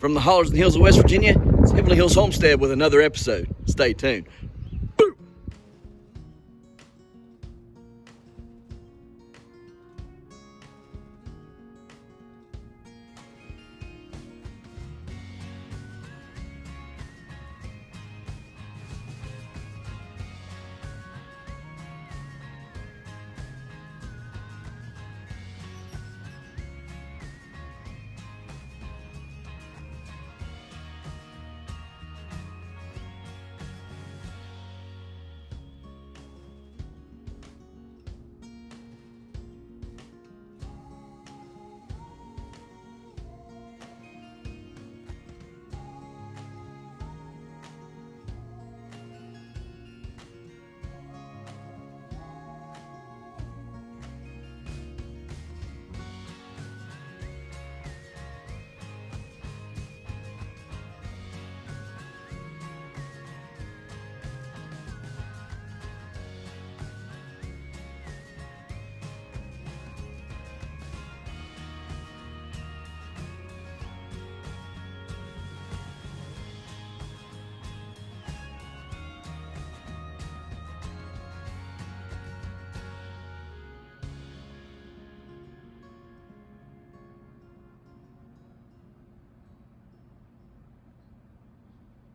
From the hollers and hills of West Virginia, it's Heavenly Hills Homestead with another episode. Stay tuned.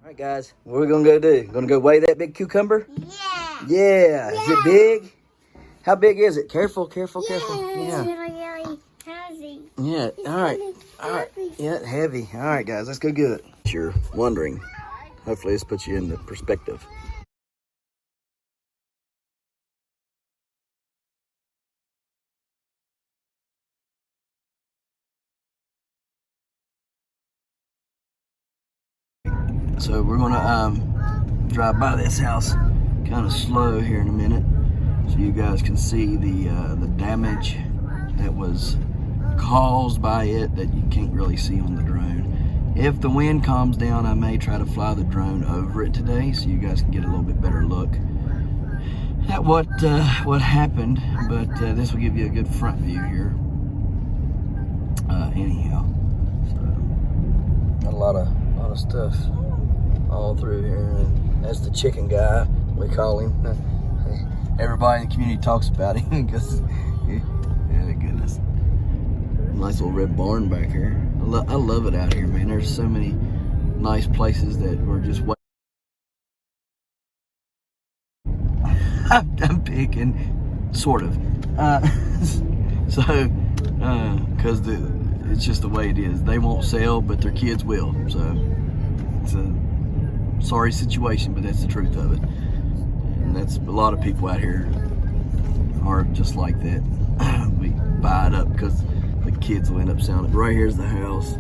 All right, guys, what are we gonna go do? Gonna go weigh that big cucumber? Yeah. Yeah. Is it big? How big is it? Careful, careful, careful. Yeah. Yeah. Really heavy. Yeah. All right. All right. Yeah, heavy. All right, guys, let's go get it. If you're wondering, hopefully this puts you into perspective. So we're gonna drive by this house kind of slow here in a minute, so you guys can see the damage that was caused by it that you can't really see on the drone. If the wind calms down, I may try to fly the drone over it today, so you guys can get a little bit better look at what happened. But this will give you a good front view here. Anyhow, so got a lot of stuff all through here, and that's the chicken guy, we call him. Everybody in the community talks about him because, yeah, goodness, nice little red barn back here. I love it out here, man. There's so many nice places that we're just waiting. I'm picking, sort of, so because it's just the way it is. They won't sell, but their kids will. So it's a sorry situation, but that's the truth of it. And that's a lot of people out here are just like that. We buy it up because the kids will end up selling it. Right here's the house.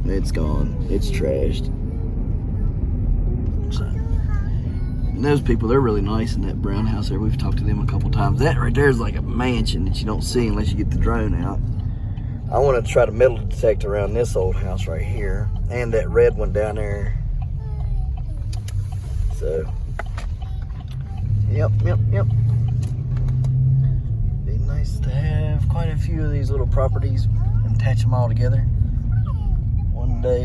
It's gone. It's trashed. So, and those people, they're really nice in that brown house there. We've talked to them a couple times. That right there is like a mansion that you don't see unless you get the drone out. I want to try to metal detect around this old house right here and that red one down there. So, yep. Be nice to have quite a few of these little properties and attach them all together. One day.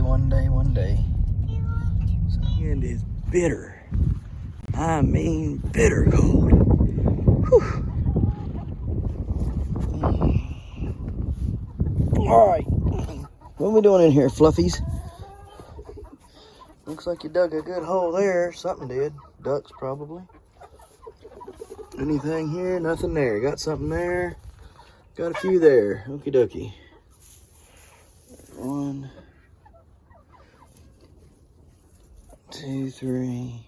So, and it's bitter. I mean, bitter cold. Whew. All right, what are we doing in here, fluffies? Looks like you dug a good hole there. Something did. Ducks, probably. Anything here? Nothing there. Got something there. Got a few there. Okie dokie. 1, 2, 3,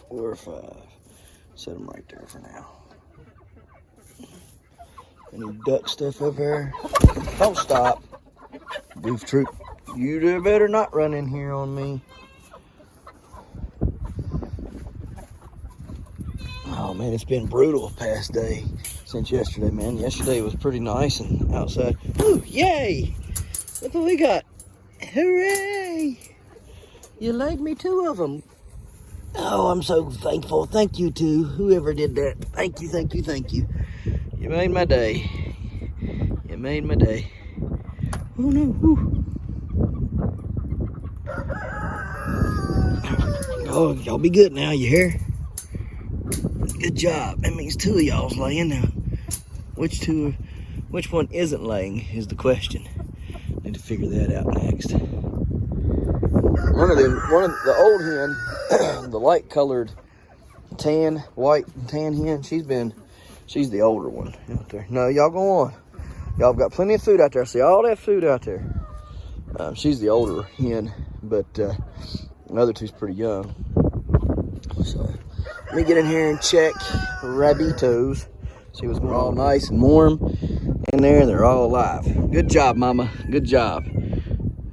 4, 5. Set them right there for now. Any duck stuff up here? Don't stop. Goof troop. You better not run in here on me. Oh man, it's been brutal past day since yesterday, man. Yesterday was pretty nice and outside. Ooh, yay! Look what we got. Hooray! You laid me 2 of them. Oh, I'm so thankful. Thank you to whoever did that. Thank you. You made my day. You It made my day. Oh no. Whew. Oh, y'all be good now, you hear? Good job. That means 2 of y'all's laying now. Which one isn't laying is the question. Need to figure that out next. One of the old hen, the light colored white and tan hen, she's the older one out there. No, y'all go on. Y'all got plenty of food out there. I see all that food out there. She's the older hen, but the other two's pretty young. So let me get in here and check rabbitoes. See what's going on. All nice and warm in there, and they're all alive. Good job, Mama. Good job.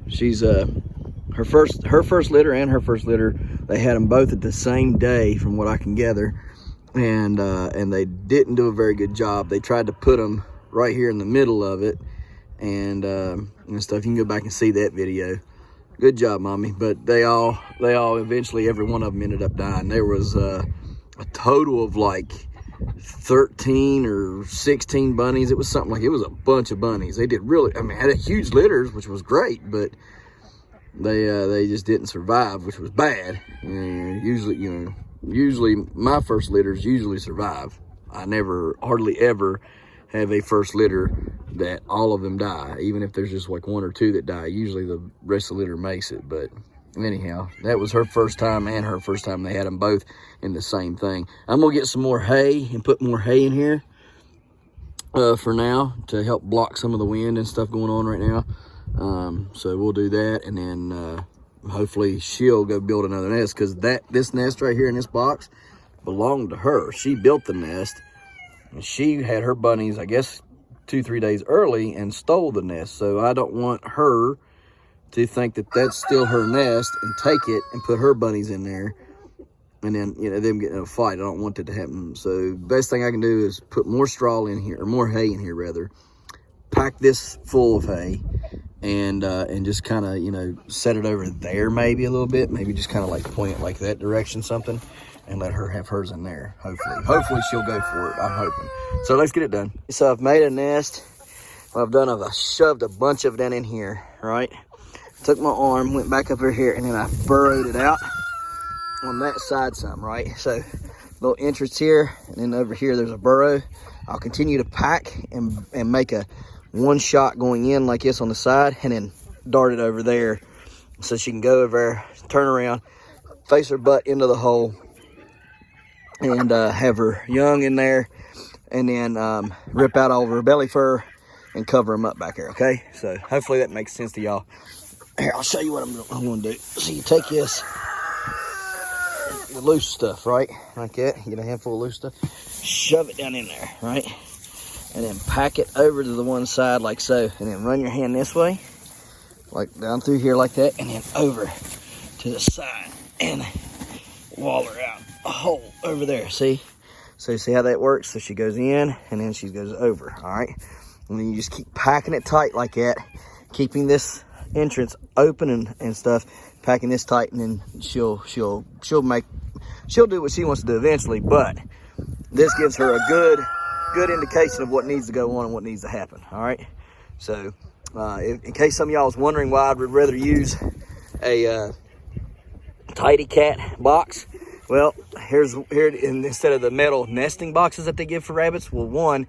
She's her first litter and her first litter. They had them both at the same day, from what I can gather, and they didn't do a very good job. They tried to put them right here in the middle of it, and stuff. You can go back and see that video. Good job, Mommy. But they all eventually, every one of them ended up dying. There was a total of like 13 or 16 bunnies. It was something like, it was a bunch of bunnies. They did really, had a huge litters, which was great, but they just didn't survive, which was bad. Usually my first litters usually survive. I never, hardly ever have a first litter that all of them die. Even if there's just like 1 or 2 that die, usually the rest of the litter makes it. But anyhow, that was her first time and her first time. They had them both in the same thing. I'm gonna get some more hay and put more hay in here for now to help block some of the wind and stuff going on right now. So we'll do that, and then hopefully she'll go build another nest, because this nest right here in this box belonged to her. She built the nest, and she had her bunnies, I guess, 2-3 days early and stole the nest. So I don't want her to think that that's still her nest and take it and put her bunnies in there, and then, them getting in a fight. I don't want that to happen. So best thing I can do is put more straw in here, or more hay in here rather, pack this full of hay, and just kind of, set it over there maybe a little bit, maybe just kind of like point it like that direction, something, and let her have hers in there. Hopefully she'll go for it. I'm hoping. So let's get it done. So I've made a nest. What I've done is I shoved a bunch of that in here, right? Took my arm, went back up over here, and then I burrowed it out on that side some, right? So little entrance here, and then over here there's a burrow. I'll continue to pack and make a one shot going in like this on the side, and then dart it over there so she can go over there, turn around, face her butt into the hole, and have her young in there, and then rip out all of her belly fur and cover them up back there, okay? So hopefully that makes sense to y'all. Here, I'll show you what I'm going to do. So you take this, the loose stuff, right? Like that. You get a handful of loose stuff. Shove it down in there, right? And then pack it over to the one side like so. And then run your hand this way, like down through here like that. And then over to the side and waller out a hole over there. See? So see how that works? So she goes in and then she goes over, all right? And then you just keep packing it tight like that, keeping this entrance open and stuff, packing this tight, and then she'll do what she wants to do eventually, but this gives her a good indication of what needs to go on and what needs to happen. All right, so in case some of y'all was wondering why I would rather use a tidy cat box, well, here instead of the metal nesting boxes that they give for rabbits, well, one,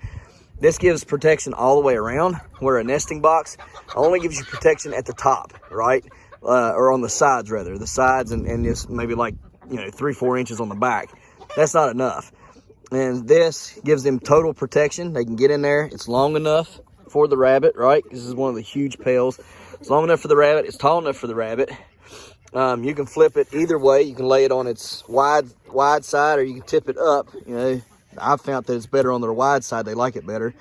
this gives protection all the way around, where a nesting box only gives you protection at the top, right? Or on the sides, rather. The sides and just maybe like, 3-4 inches on the back. That's not enough. And this gives them total protection. They can get in there. It's long enough for the rabbit, right? This is one of the huge pails. It's long enough for the rabbit. It's tall enough for the rabbit. You can flip it either way. You can lay it on its wide side, or you can tip it up, I've found that it's better on their wide side. They like it better.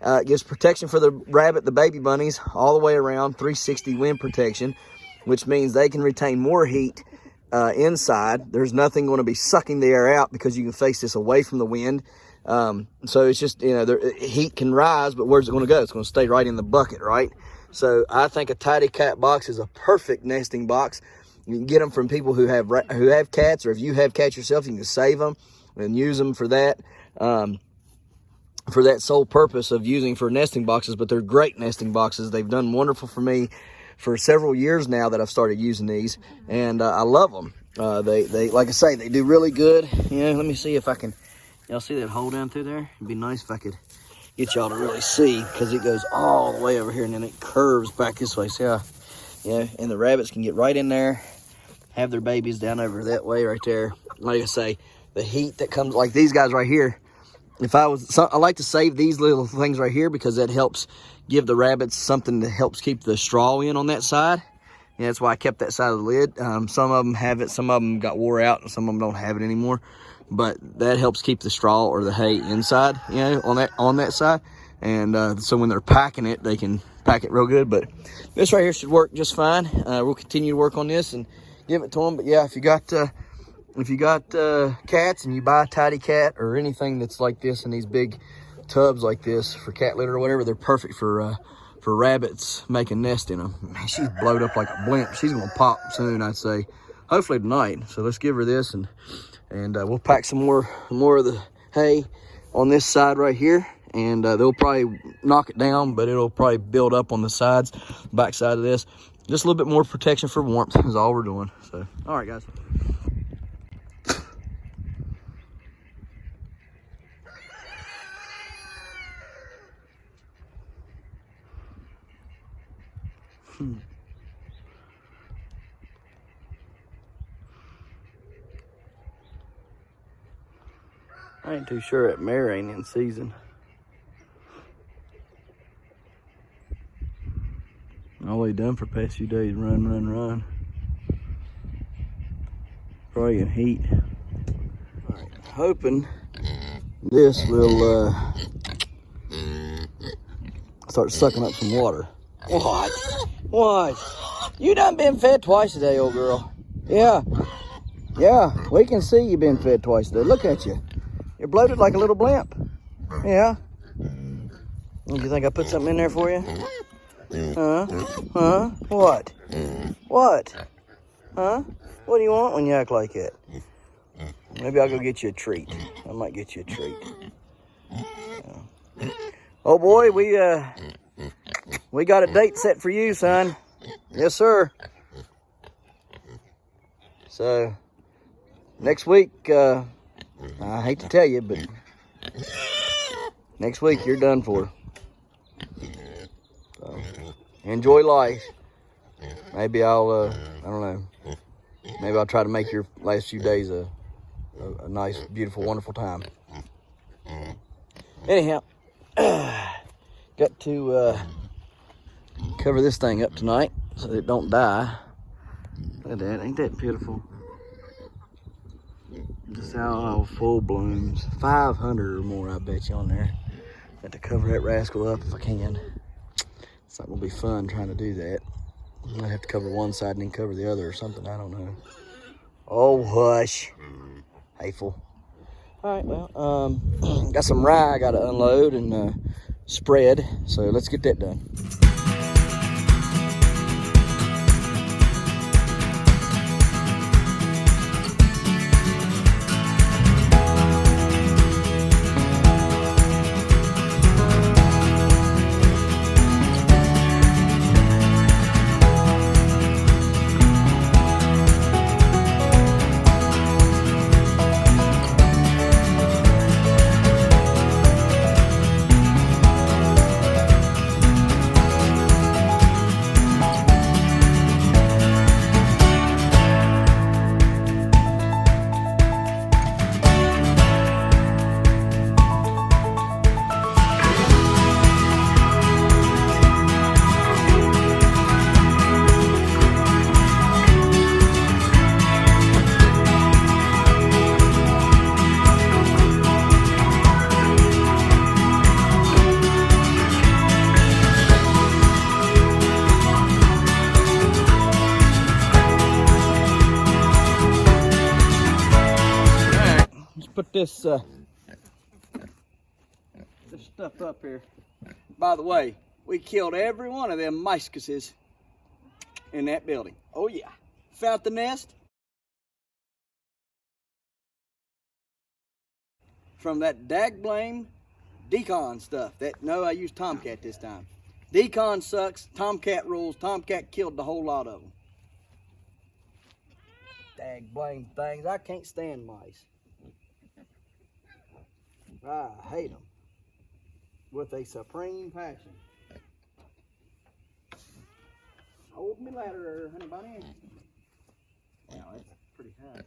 It gives protection for the rabbit, the baby bunnies, all the way around, 360 wind protection, which means they can retain more heat inside. There's nothing going to be sucking the air out because you can face this away from the wind. So it's just, heat can rise, but where's it going to go? It's going to stay right in the bucket, right? So I think a tidy cat box is a perfect nesting box. You can get them from people who have cats, or if you have cats yourself, you can save them and use them for that. for that sole purpose of using for nesting boxes, but they're great nesting boxes. They've done wonderful for me for several years now that I've started using these, and I love them. They like I say, they do really good. Yeah, let me see if I can, y'all see that hole down through there? It'd be nice if I could get y'all to really see, because it goes all the way over here and then it curves back this way. So yeah, and the rabbits can get right in there, have their babies down over that way right there. Like I say, the heat that comes, like these guys right here, I like to save these little things right here because that helps give the rabbits something that helps keep the straw in on that side. Yeah, that's why I kept that side of the lid. Some of them have it, some of them got wore out, and some of them don't have it anymore. But that helps keep the straw or the hay inside, you know, on that side. And so when they're packing it, they can pack it real good. But this right here should work just fine. We'll continue to work on this and give it to them. But yeah, if you got cats and you buy a tidy cat or anything that's like this in these big tubs like this for cat litter or whatever, they're perfect for rabbits making nest in them. Man, she's blowed up like a blimp. She's gonna pop soon, I'd say. Hopefully tonight. So let's give her this, and we'll pack some more of the hay on this side right here, and they'll probably knock it down, but it'll probably build up on the sides, back side of this. Just a little bit more protection for warmth is all we're doing. So, all right, guys. I ain't too sure that mare ain't in season. All they done for the past few days, run. Probably in heat. All right, hoping this will start sucking up some water. What? You done been fed twice today, old girl. Yeah, we can see you been fed twice today. Look at you. You're bloated like a little blimp. Yeah. You think I put something in there for you? Huh? What? Huh? What do you want when you act like that? Maybe I'll go get you a treat. I might get you a treat. Yeah. Oh boy, we got a date set for you, son. Yes, sir. So, next week, I hate to tell you, but next week you're done for. So, enjoy life. Maybe I'll, I don't know. Maybe I'll try to make your last few days a nice, beautiful, wonderful time. Anyhow, got to cover this thing up tonight so that it don't die. Look at that, ain't that beautiful? Just how full blooms. 500 or more, I bet you, on there. Got to cover that rascal up if I can. It's not gonna be fun trying to do that. I might have to cover one side and then cover the other or something, I don't know. Oh, hush. Hateful. All right, well, got some rye I gotta unload and spread, so let's get that done. Put this stuff up here. By the way, we killed every one of them micecuses in that building. Oh yeah. Found the nest from that dag blame decon stuff. No, I used Tomcat this time. Decon sucks. Tomcat rules. Tomcat killed the whole lot of them. Dag blame things. I can't stand mice. I hate them with a supreme passion. Hold me ladder, honey bunny. Wow, that's pretty high.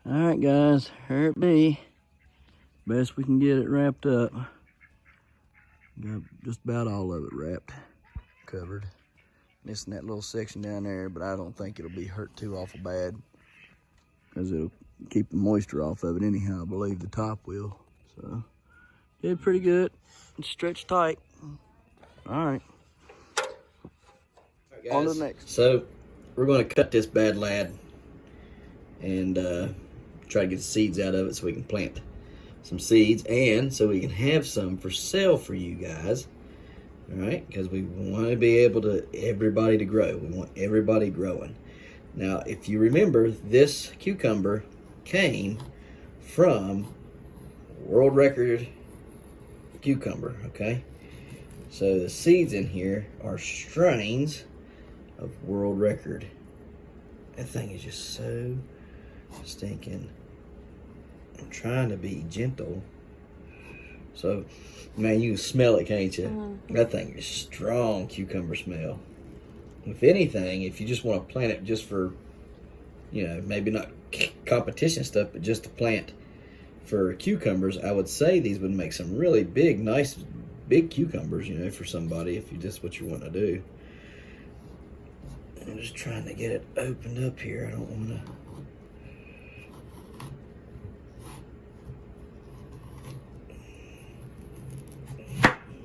All right, guys, here it be. Best we can get it wrapped up. Got just about all of it wrapped, covered. Missing that little section down there, but I don't think it'll be hurt too awful bad because it'll keep the moisture off of it anyhow. I believe the top will. So, did pretty good. It's stretched tight. All right. Guys, on to the next. So, we're going to cut this bad lad and try to get the seeds out of it so we can plant some seeds and so we can have some for sale for you guys. All right, because we want to be able to everybody to grow. We want everybody growing. Now, if you remember, this cucumber came from world record cucumber, okay? So the seeds in here are strains of world record. That thing is just so stinking. I'm trying to be gentle. So, man, you can smell it, can't you? Mm-hmm. That thing is strong cucumber smell. If anything, if you just want to plant it just for, you know, maybe not competition stuff, but just to plant for cucumbers, I would say these would make some really big, nice, big cucumbers, you know, for somebody if you just what you want to do. I'm just trying to get it opened up here. I don't want to.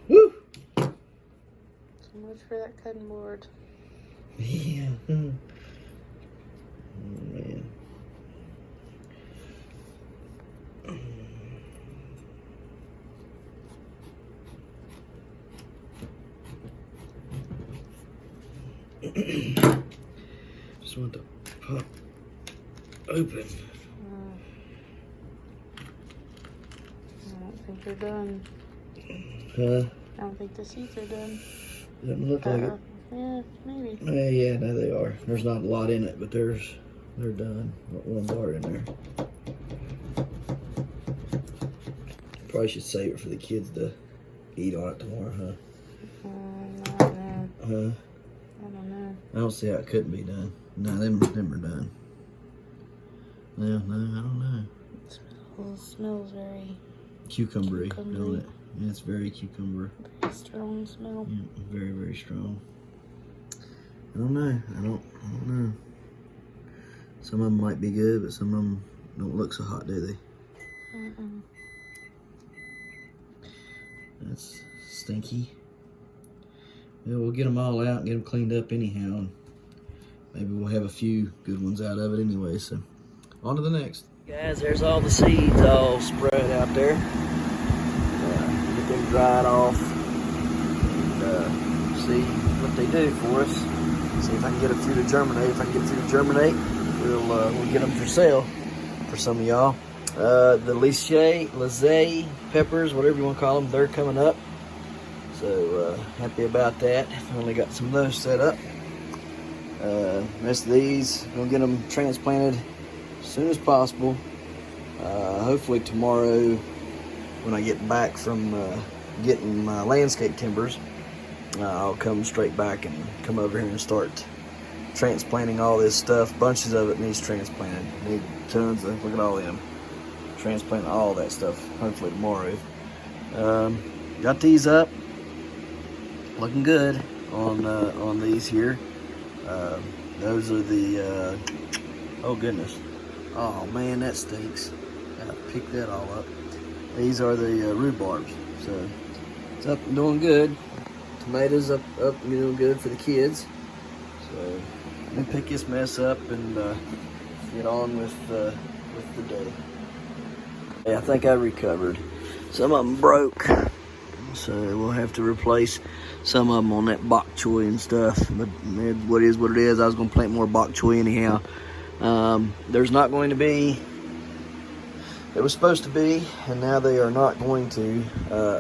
Woo! So much for that cutting board. Yeah. Oh, man. Just want to pop open. I don't think they're done. Huh? I don't think the seeds are done. Doesn't look like it. Yeah, maybe. Yeah, no, they are. There's not a lot in it, but they're done. Ones are in there. Probably should save it for the kids to eat on it tomorrow, huh? I don't know. Huh? I don't know. I don't see how it couldn't be done. No, them are done. Well, no, I don't know. It smells very cucumbery, don't it? Yeah, it's very cucumber. Very strong smell. Yeah, very, very strong. I don't know. I don't know. Some of them might be good, but some of them don't look so hot, do they? That's stinky. Yeah, we'll get them all out and get them cleaned up anyhow. And maybe we'll have a few good ones out of it anyway. So, on to the next. Guys, there's all the seeds all spread out there. Get them dried off. And, see what they do for us. See if I can get a few to germinate. If I can get a few to germinate, we'll get them for sale for some of y'all. The Lizzie peppers, whatever you want to call them, they're coming up. So happy about that. Finally got some of those set up. Rest of these, gonna get them transplanted as soon as possible. Hopefully tomorrow, when I get back from getting my landscape timbers, I'll come straight back and come over here and start transplanting all this stuff. Bunches of it needs transplanted. Need tons of, look at all them. Transplant all that stuff, hopefully tomorrow. Got these up. Looking good on these here. Those are the, oh goodness. Oh man, that stinks. Gotta pick that all up. These are the rhubarbs. So it's up and doing good. Tomatoes up and doing good for the kids. So let me pick this mess up and get on with the day. Yeah, I think I recovered. Some of them broke, so we'll have to replace some of them on that bok choy and stuff. But what is what it is. I was going to plant more bok choy anyhow. There's not going to be. It was supposed to be, and now they are not going to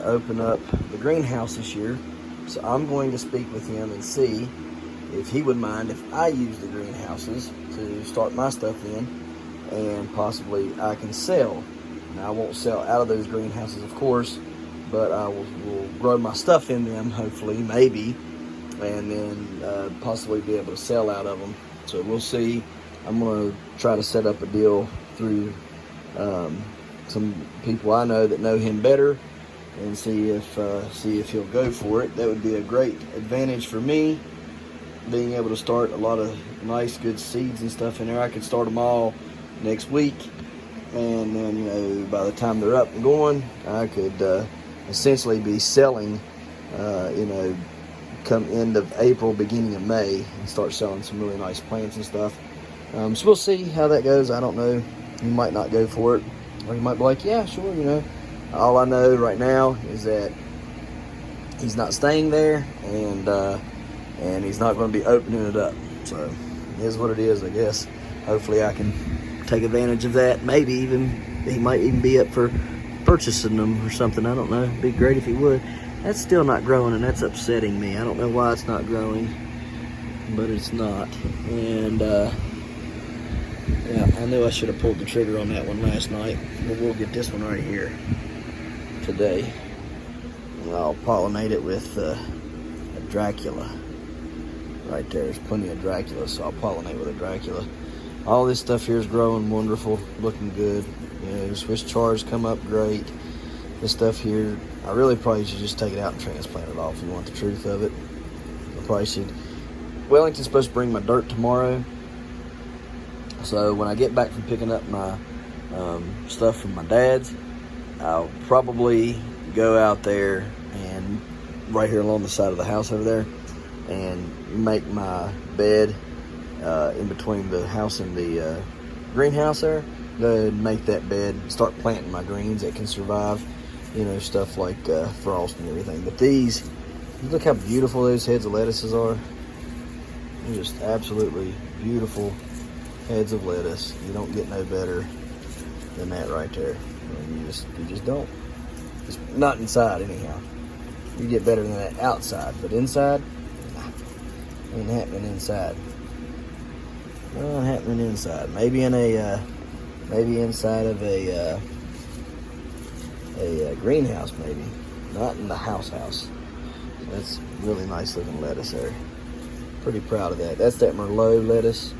open up the greenhouse this year. So I'm going to speak with him and see if he would mind if I use the greenhouses to start my stuff in, and possibly I can sell. Now I won't sell out of those greenhouses, of course, but I will grow my stuff in them, hopefully, maybe, and then possibly be able to sell out of them. So we'll see. I'm going to try to set up a deal through some people I know that know him better, and see if he'll go for it. That would be a great advantage for me, being able to start a lot of nice, good seeds and stuff in there. I could start them all next week, and then by the time they're up and going, I could essentially be selling, come end of April, beginning of May, and start selling some really nice plants and stuff. So we'll see how that goes. I don't know. You might not go for it, or you might be like, yeah, sure, All I know right now is that he's not staying there, and he's not going to be opening it up. So it is what it is, I guess. Hopefully I can take advantage of that. Maybe even he might even be up for purchasing them or something. I don't know. It'd be great if he would. That's still not growing, and that's upsetting me. I don't know why it's not growing, but it's not. And yeah, I knew I should have pulled the trigger on that one last night, but we'll get this one right here today. And I'll pollinate it with a Dracula. Right there's plenty of Dracula, so I'll pollinate with a Dracula. All this stuff here is growing wonderful, looking good. Swiss chars come up great. This stuff here, I really probably should just take it out and transplant it off if you want the truth of it. I probably should. Wellington's supposed to bring my dirt tomorrow. So when I get back from picking up my stuff from my dad's, I'll probably go out there and right here along the side of the house over there and make my bed in between the house and the greenhouse there. Go ahead and make that bed, start planting my greens that can survive, stuff like frost and everything. But these, look how beautiful those heads of lettuces are. They're just absolutely beautiful heads of lettuce. You don't get no better than that right there. You just don't. It's not inside anyhow. You get better than that outside, but inside, ain't happening inside. Not happening inside. Maybe in maybe inside of a greenhouse, maybe. Not in the house. That's really nice looking lettuce there. Pretty proud of that. That's that Merlot lettuce.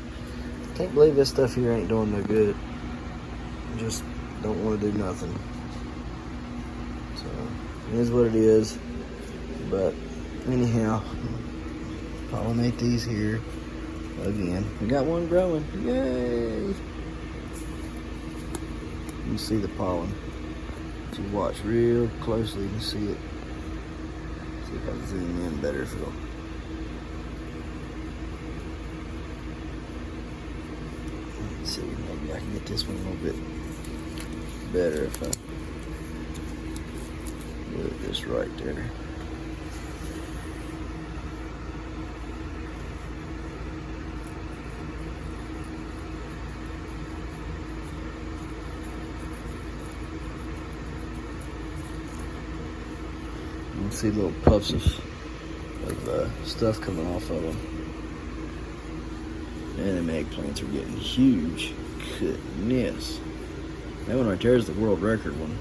Can't believe this stuff here ain't doing no good. Just don't want to do nothing. So it is what it is. But anyhow, pollinate these here again. We got one growing. Yay! You can see the pollen. If you watch real closely, you can see it. See if I can zoom in better if it'll. Let's see, maybe I can get this one a little bit better if I put this right there. You can see little puffs of stuff coming off of them. And them eggplants are getting huge. Goodness. That one right there is the world record one.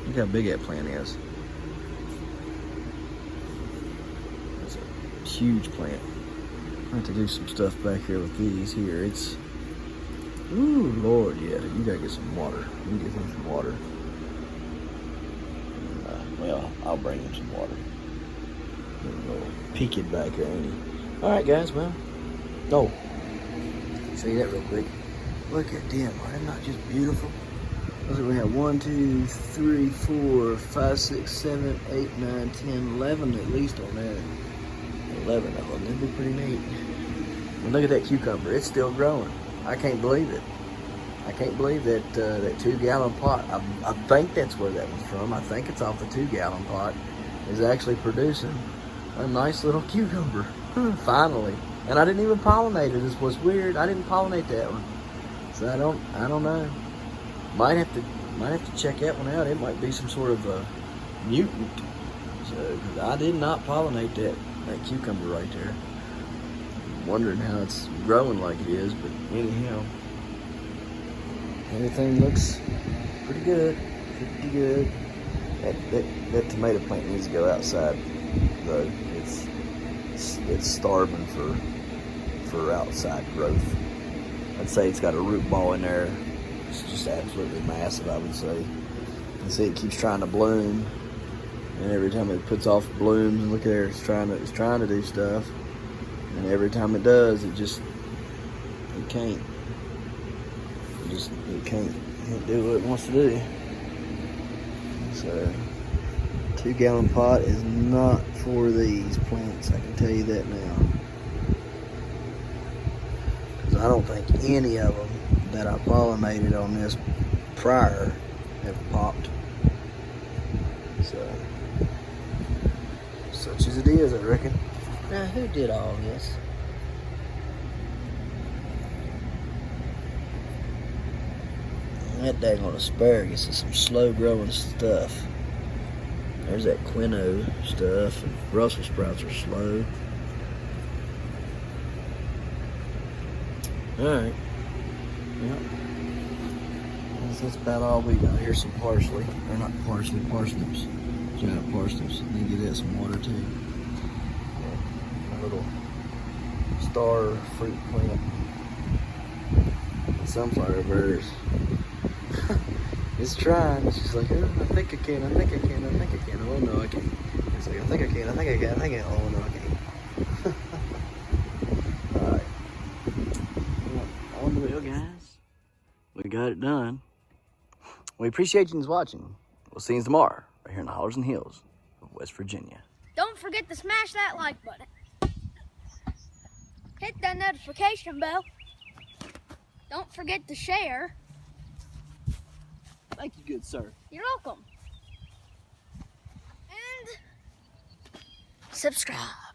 Look how big that plant is. That's a huge plant. I have to do some stuff back here with these here. It's, ooh, Lord, yeah, you gotta get some water. You can get him some water. Well, I'll bring him some water. Get a little peaked back here, ain't he? All right, guys, well, no. See that real quick. Look at them. Are they not just beautiful? Looks like we have 1, 2, 3, 4, 5, 6, 7, 8, 9, 10, 11 at least on there. 11 of them. That'd be pretty neat. And look at that cucumber. It's still growing. I can't believe it. I can't believe that that 2-gallon pot. I think that's where that was from. I think it's off the 2-gallon pot. Is actually producing a nice little cucumber. Finally. And I didn't even pollinate it. This was weird. I didn't pollinate that one. So I don't know. Might have to check that one out. It might be some sort of a mutant. So I did not pollinate that cucumber right there. I'm wondering how it's growing like it is, but anyhow, everything looks pretty good. Pretty good. That tomato plant needs to go outside though. It's starving for outside growth. I'd say it's got a root ball in there. It's just absolutely massive, I would say. You see it keeps trying to bloom, and every time it puts off blooms, and look there, it's trying to do stuff, and every time it does, it can't. It can't do what it wants to do. So 2-gallon pot is not for these plants, I can tell you that now. Because I don't think any of them that I pollinated on this prior have popped. So, such as it is, I reckon. Now, who did all this? That daggone asparagus is some slow-growing stuff. There's that quinoa stuff, and Brussels sprouts are slow. Alright. Yep. That's about all we got. Here's some parsley. Or not parsley, parsnips. Giant parsnips. Need to get that some water too. Yeah. A little star fruit plant. Sunflower burrs. It's trying. It's just like, oh, I think I can. Oh no, I can't. It's like, I think I can. Oh no, I can't. Alright. On the wheel, guys. We got it done. We appreciate you watching. We'll see you tomorrow, right here in the Hollers and Hills of West Virginia. Don't forget to smash that like button. Hit that notification bell. Don't forget to share. Thank you, good sir. You're welcome. And subscribe.